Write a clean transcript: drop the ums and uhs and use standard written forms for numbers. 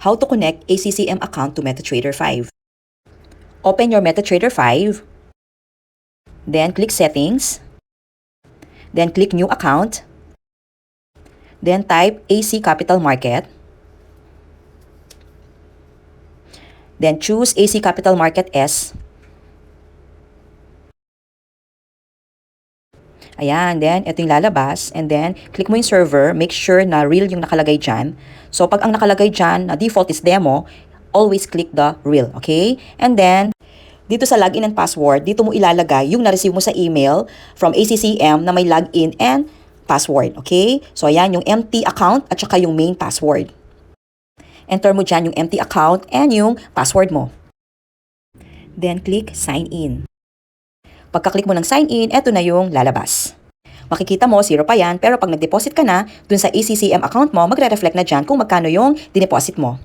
how to connect a CCM account to MetaTrader 5. Open your MetaTrader 5, then click Settings, then click New Account, then type AC Capital Market, then choose AC Capital Market S. Ayan, then ito yung lalabas, and then click mo yung server, make sure na real yung nakalagay dyan. So pag ang nakalagay dyan na default is demo, always click the real, okay? And then dito sa login and password, dito mo ilalagay yung na-receive mo sa email from ACCM na may login and password, okay? So ayan yung empty account at saka yung main password. Enter mo dyan yung empty account and yung password mo. Then click sign in. Pagka-click mo ng sign in, eto na yung lalabas. Makikita mo, 0 pa yan, pero pag nag-deposit ka na, dun sa ACCM account mo, magre-reflect na dyan kung magkano yung dineposit mo.